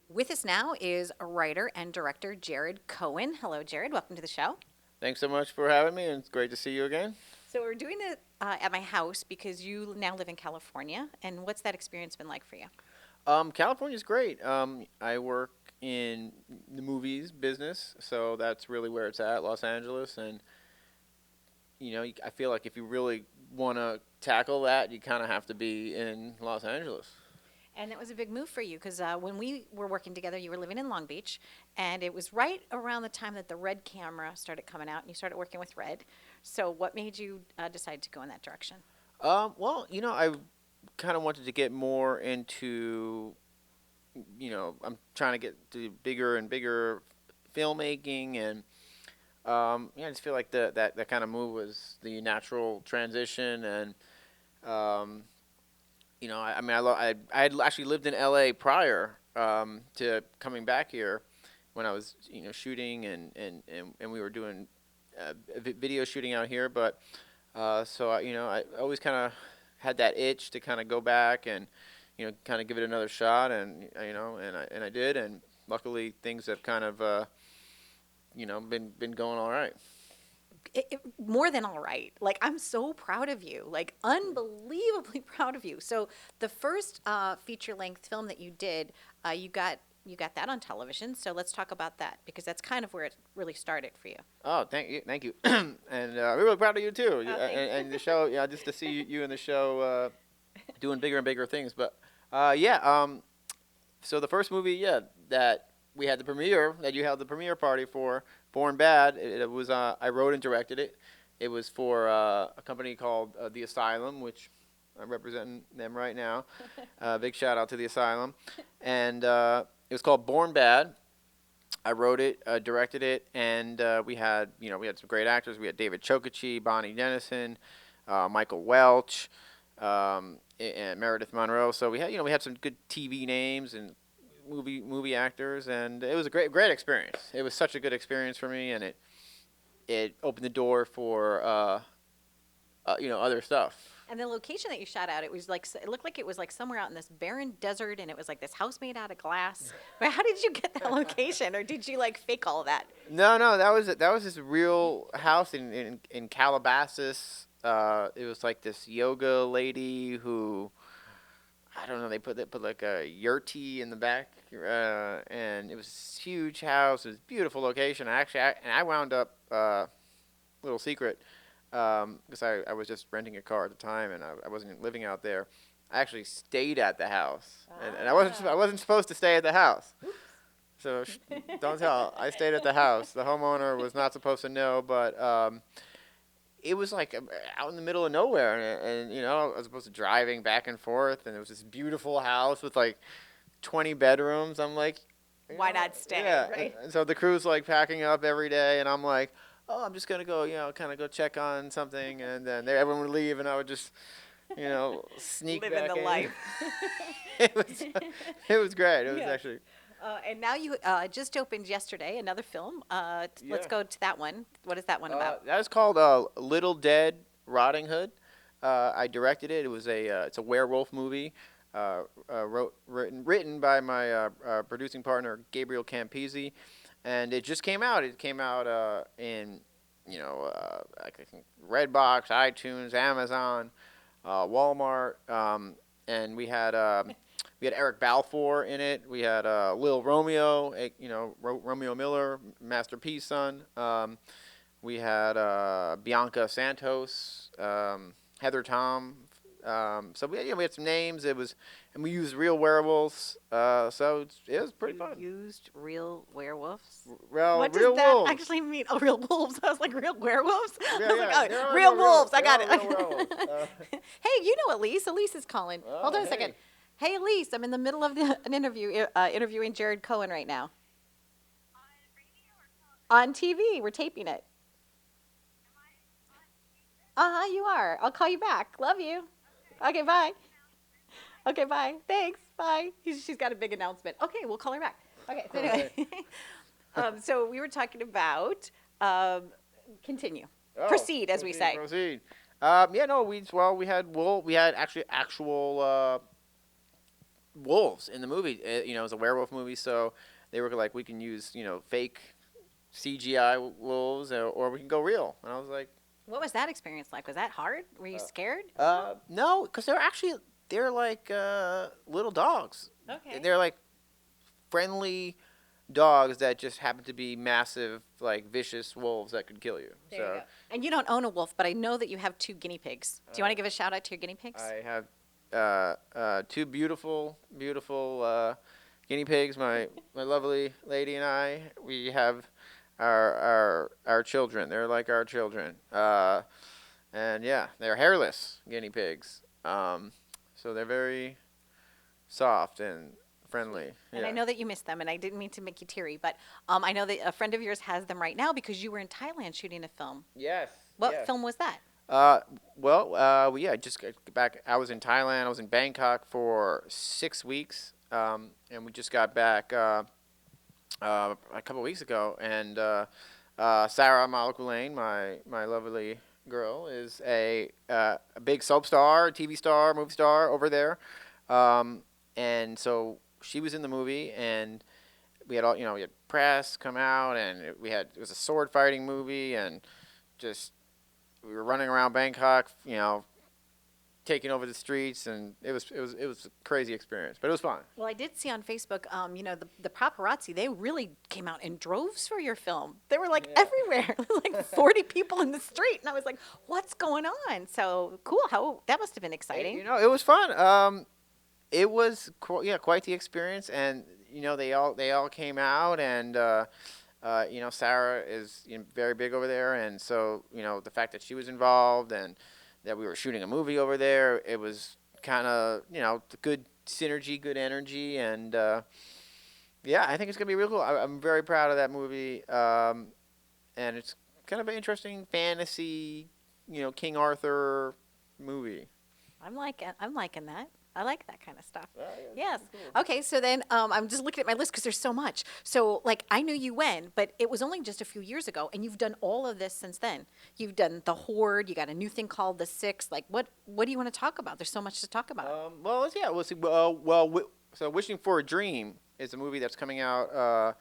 With us now is a writer and director Jared Cohen. Hello, Jared. Welcome to the show. Thanks so much for having me, and it's great to see you again. So we're doing it at my house because you now live in California. And what's that experience been like for you? California's great. I work in the movies business, so that's really where it's at, Los Angeles. And I feel like if you really want to tackle that, you kind of have to be in Los Angeles. And that was a big move for you because when we were working together, you were living in Long Beach, and it was right around the time that the Red camera started coming out, and you started working with Red. So, what made you decide to go in that direction? I kind of wanted to get more into, I'm trying to get to bigger and bigger filmmaking, and I just feel like that kind of move was the natural transition, and um, I had actually lived in L.A. prior to coming back here when I was shooting and we were doing video shooting out here, but I always kind of had that itch to kind of go back and kind of give it another shot, and I did, and luckily things have kind of been going all right. More than all right. Like, I'm so proud of you, like unbelievably proud of you. So the first feature length film that you did, you got that on television. So let's talk about that because that's kind of where it really started for you. Oh, thank you, and we're really proud of you too. Oh, thanks. And the show, yeah, just to see you in the show doing bigger and bigger things. But so the first movie, that we had the premiere, that you held the premiere party for, Born Bad. It was I wrote and directed it. It was for a company called The Asylum, which I'm representing them right now. Big shout out to The Asylum, and it was called Born Bad. I wrote it, directed it, and we had some great actors. We had David Chokachi, Bonnie Dennison, Michael Welch, and Meredith Monroe. So we had some good TV names and movie actors, and it was a great experience. It was such a good experience for me, and it opened the door for other stuff. And the location that you shot at, it looked like it was like somewhere out in this barren desert, and it was like this house made out of glass. But how did you get that location, or did you like fake all of that? No, that was this real house in Calabasas. It was like this yoga lady who, I don't know. They put like a yurti in the back, and it was this huge house. It was a beautiful location. I wound up, little secret, because I was just renting a car at the time, and I wasn't living out there. I actually stayed at the house, and I wasn't supposed to stay at the house. So don't tell. I stayed at the house. The homeowner was not supposed to know, but it was like out in the middle of nowhere, and I was supposed to driving back and forth, and it was this beautiful house with like 20 bedrooms. I'm like, Why not stay? yeah. Right? And so the crew's like packing up every day, and I'm like, oh, I'm just gonna go, kind of go check on something, and then everyone would leave, and I would just, sneak Living back the in. life. it was, it was great. It was Yeah. actually. And now you just opened yesterday another film. Let's Yeah. go to that one. What is that one about? That was called Little Dead Rotting Hood. I directed it. It's a werewolf movie, written by my producing partner Gabriel Campisi, and it just came out. It came out in I think Redbox, iTunes, Amazon, Walmart, and we had Eric Balfour in it. We had Lil Romeo, Romeo Miller, Master P's son. We had Bianca Santos, Heather Tom. So we had some names. And we used real werewolves. So it was pretty You fun. used real werewolves. Well, What does real that wolves. actually mean? Oh, real wolves. I was like, real werewolves? Yeah, I was like, yeah, oh, there are real no wolves. I there got are it. real werewolves. Hey, you know Elise. Elise is calling. Hold on a Hey. second. Hey, Elise, I'm in the middle of an interview, interviewing Jared Cohen right now. On TV. We're taping it. Uh-huh, you are. I'll call you back. Love you. Okay, bye. Okay, bye. Thanks. Bye. She's got a big announcement. Okay, we'll call her back. Okay, so anyway. So we were talking about continue. Oh, Proceed, as we say. Proceed. Yeah, no, we had actually actual wolves in the movie. It was a werewolf movie, so they were like, we can use fake CGI wolves, or we can go real. And I was like, What was that experience like? Was that hard? Were you scared? no, because they're like little dogs. Okay. They're like friendly dogs that just happen to be massive, like vicious wolves that could kill you. There you go. And you don't own a wolf, but I know that you have 2 guinea pigs. Do you want to give a shout out to your guinea pigs? I have 2 beautiful, beautiful guinea pigs. My lovely lady and I. We have our children. They're like our children. And yeah, they're hairless guinea pigs. So they're very soft and friendly. And Yeah. I know that you miss them, and I didn't mean to make you teary, but I know that a friend of yours has them right now because you were in Thailand shooting a film. Yes. What yes. film was that? I just got back. I was in Thailand. I was in Bangkok for 6 weeks, and we just got back a couple weeks ago. And Sarah Malakulain, my lovely girl, is a big soap star, TV star, movie star over there. And so she was in the movie, and we had we had press come out, and it was a sword fighting movie, and just we were running around Bangkok, taking over the streets, and it was a crazy experience, but it was fun. Well, I did see on Facebook, the paparazzi, they really came out in droves for your film. They were like everywhere, like 40 people in the street, and I was like, "What's going on?" So cool! That must have been exciting. It was fun. It was quite the experience, and they all came out, and Sarah is very big over there, and so the fact that she was involved and that we were shooting a movie over there, it was kind of good synergy, good energy, and I think it's gonna be real cool. I'm very proud of that movie, and it's kind of an interesting fantasy, King Arthur movie. I'm liking that. I like that kind of stuff. Yeah, Yes. cool. Okay, so then I'm just looking at my list because there's so much. So, like, I knew you when, but it was only just a few years ago, and you've done all of this since then. You've done The Horde. You got a new thing called The Six. Like, what do you want to talk about? There's so much to talk about. We'll see. So Wishing for a Dream is a movie that's coming out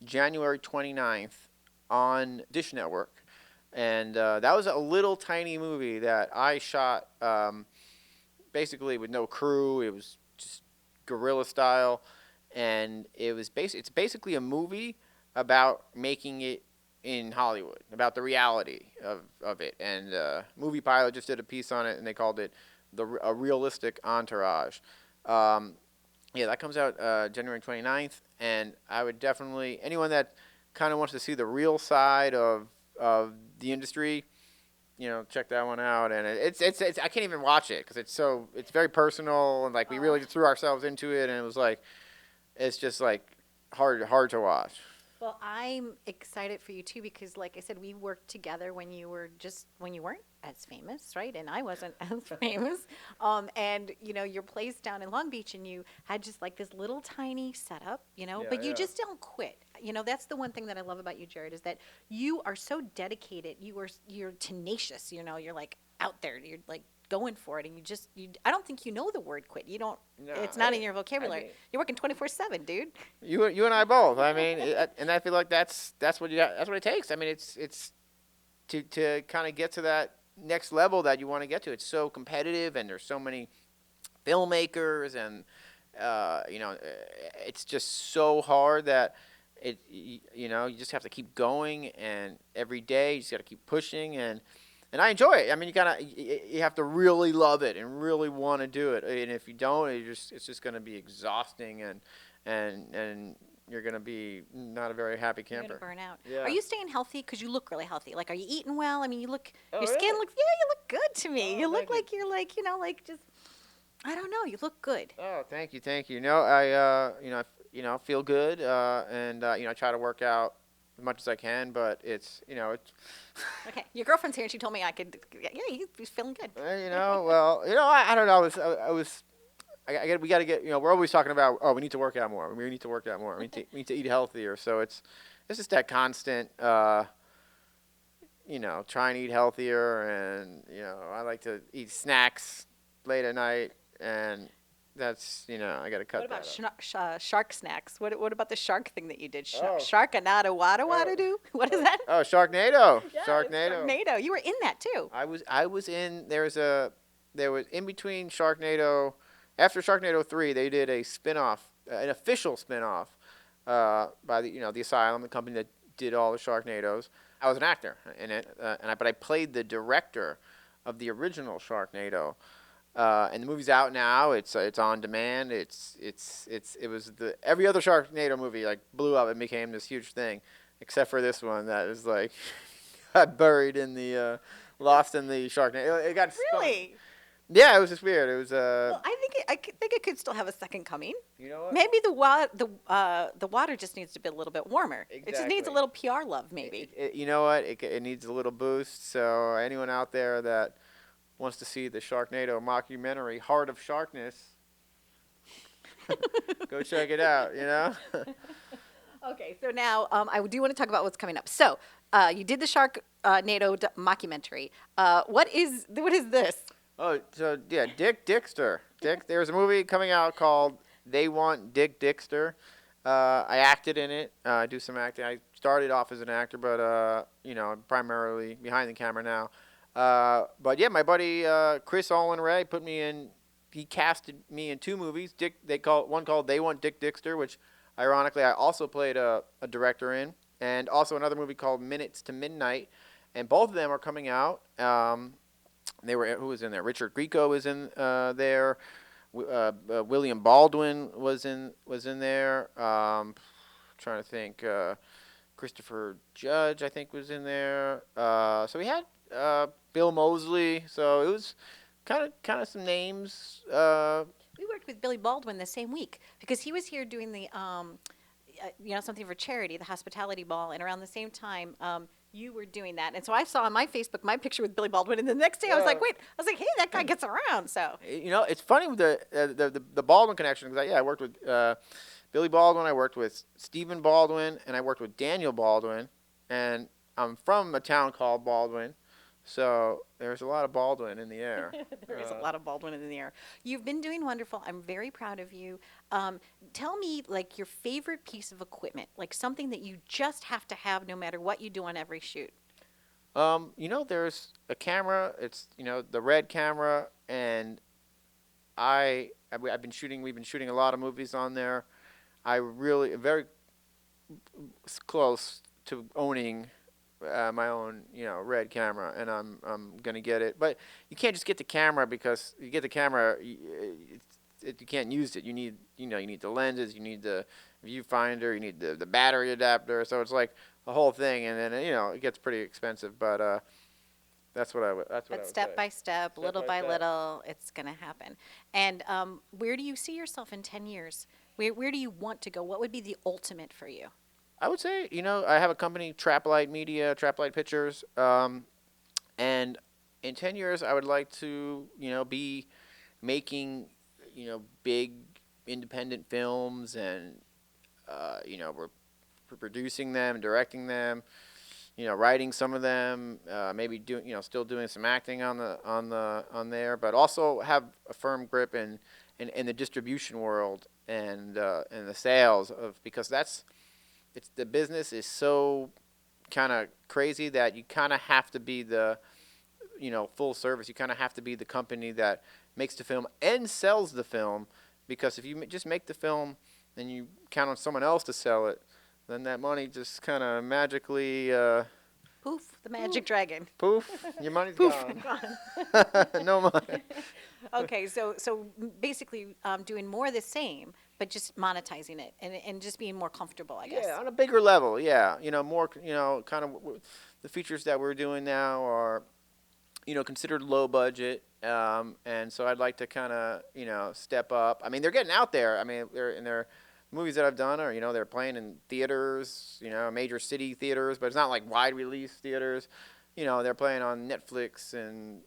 January 29th on Dish Network, and that was a little tiny movie that I shot. Basically with no crew. It was just guerrilla style, and it's basically a movie about making it in Hollywood, about the reality of it. And Movie Pilot just did a piece on it, and they called it a realistic entourage. That comes out January 29th, and I would definitely, anyone that kind of wants to see the real side of the industry, check that one out. And it's I can't even watch it because it's very personal, and like we really threw ourselves into it, and it's just like hard to watch. Well, I'm excited for you too because, like I said, we worked together when you weren't as famous, right? And I wasn't as famous. And your place down in Long Beach, and you had just like this little tiny setup, but you just don't quit. That's the one thing that I love about you, Jared, is that you are so dedicated. You're tenacious. You're like out there. You're like going for it, and I don't think you know the word quit. You don't. No, it's not in your vocabulary. You're working 24/7, dude. You and I both. I mean, and I feel like that's what it takes. I mean, it's to kind of get to that next level that you want to get to. It's so competitive, and there's so many filmmakers, and it's just so hard that you just have to keep going, and every day you just got to keep pushing, and I enjoy it. I mean, you have to really love it and really want to do it. And if you don't, it's just going to be exhausting, and you're going to be not a very happy camper. You're gonna burn out. Yeah. Are you staying healthy? Because you look really healthy. Like, are you eating well? I mean, your Oh, skin really? looks. Yeah, you look good to me. Oh, you look thank you. like you're like like just. I don't know. You look good. Oh, thank you. No, I feel good, and I try to work out as much as I can, but it's. Okay, your girlfriend's here, and she told me I could. Yeah, he's feeling good. I don't know. We got to get. We're always talking about. Oh, we need to work out more. We need to work out more. We need to eat healthier. So it's just that constant. Try and eat healthier, and I like to eat snacks late at night, and that's I got to cut What about that up. shark snacks? What about the shark thing that you did? Oh, Sharknado wada oh, wada do? What is that? oh, Sharknado, Yeah, it's Sharknado. Sharknado. You were in that too. I was in. There was in between Sharknado. After Sharknado 3, they did a spin-off, an official spin-off, by the Asylum, the company that did all the Sharknados. I was an actor in it, but I played the director of the original Sharknado. And the movie's out now. It's on demand. It was the every other Sharknado movie like blew up and became this huge thing, except for this one that is like got buried in the lost in the Sharknado. It got spun. Really? Yeah, it was just weird. It was Well, think it could still have a second coming. you know what? Maybe the water just needs to be a little bit warmer. It just needs a Exactly. little PR love, maybe. You know what? It needs a little boost. So anyone out there that wants to see the Sharknado mockumentary, Heart of Sharkness, go check it out. Okay, so now I do want to talk about what's coming up. So you did the Sharknado mockumentary. What is this? Oh, so yeah, Dick Dixter. There's a movie coming out called They Want Dick Dixter. I acted in it. I do some acting. I started off as an actor, but I'm primarily behind the camera now. But yeah, my buddy Chris Olin Ray put me in. He casted me in 2 movies. One called They Want Dick Dixter, which ironically I also played a director in, and also another movie called Minutes to Midnight, and both of them are coming out. Who was in there? Richard Grieco was in there. William Baldwin was in there. Trying to think. Christopher Judge, I think, was in there. So we had Bill Moseley. So it was kind of some names. We worked with Billy Baldwin the same week because he was here doing the something for charity, the hospitality ball, and around the same time you were doing that. And so I saw on my Facebook my picture with Billy Baldwin, and the next day I was like, wait, hey, that guy gets around. So it's funny with the Baldwin connection because I worked with Billy Baldwin, I worked with Stephen Baldwin, and I worked with Daniel Baldwin, and I'm from a town called Baldwin, so there's a lot of Baldwin in the air. There is a lot of Baldwin in the air. You've been doing wonderful. I'm very proud of you. Tell me, like, your favorite piece of equipment, like something that you just have to have no matter what you do on every shoot. There's a camera. It's the Red camera, and We've been shooting a lot of movies on there. I really very close to owning my own Red camera, and I'm gonna get it. But you can't just get the camera because you get the camera, you can't use it. You need the lenses, you need the viewfinder, you need the battery adapter. So it's like a whole thing, and then it gets pretty expensive. But that's what I would. That's what I But would step say. by step, little by by step. little, it's going to happen. And where do you see yourself in 10 years? Where do you want to go? What would be the ultimate for you? I would say, I have a company, Traplight Media, Traplight Pictures, and in 10 years, I would like to, be making, big independent films, and, we're producing them, directing them, writing some of them, maybe doing, still doing some acting on there, but also have a firm grip in the distribution world and the sales because the business is so kind of crazy that you kind of have to be the full service. You kind of have to be the company that makes the film and sells the film, because if you just make the film and you count on someone else to sell it, then that money just kind of magically Poof, the magic dragon. poof, your money's Poof, gone. gone. No money. Okay, so basically doing more of the same, but just monetizing it and just being more comfortable, I guess. Yeah, on a bigger level. Yeah, more. Kind of the features that we're doing now are, considered low budget. And so I'd like to kind of, step up. I mean, they're getting out there. I mean, they're movies that I've done are, they're playing in theaters, major city theaters, but it's not like wide release theaters. They're playing on Netflix, and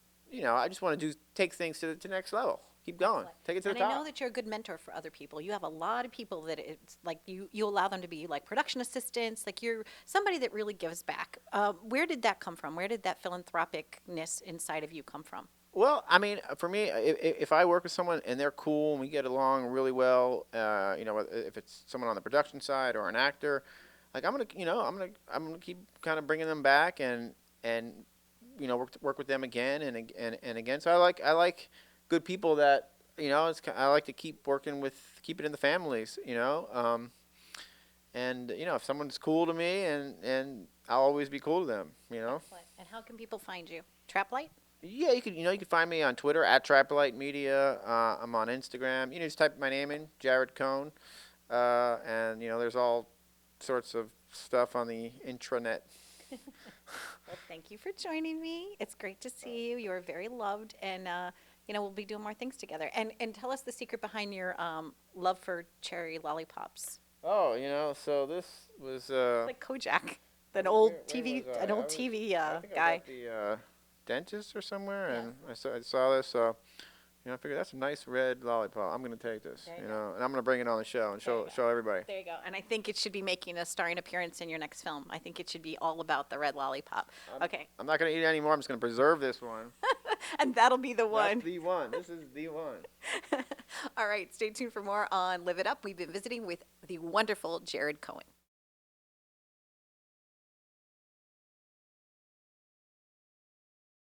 I just want to take things to the next level. Keep going. Take it to the top. And I know that you're a good mentor for other people. You have a lot of people that it's like you allow them to be like production assistants. Like you're somebody that really gives back. Where did that come from? Where did that philanthropicness inside of you come from? Well, I mean, for me, if I work with someone and they're cool and we get along really well, if it's someone on the production side or an actor, like I'm gonna keep kind of bringing them back and work with them again and again. So I like good people that I like to keep working with, keep it in the families, and if someone's cool to me and I'll always be cool to them. Excellent. And how can people find you? Traplight? Yeah, you can find me on Twitter at Traplight Media. I'm on Instagram. Just type my name in, Jared Cohn, and there's all sorts of stuff on the intranet. Well, thank you for joining me. It's great to see you. You are very loved, and we'll be doing more things together. And tell us the secret behind your love for cherry lollipops. Oh, so this was Like Kojak, an where, old where TV, was I? an old TV I think I was guy. at the dentist or somewhere, Yeah. and I saw this, so I figured that's a nice red lollipop. I'm gonna take this, There you go. and I'm gonna bring it on the show and There you show everybody. There you go. And I think it should be making a starring appearance in your next film. I think it should be all about the red lollipop. Okay. I'm not gonna eat it anymore. I'm just gonna preserve this one. And that'll be the one. That's the one. This is the one. All right. Stay tuned for more on Live It Up. We've been visiting with the wonderful Jared Cohen.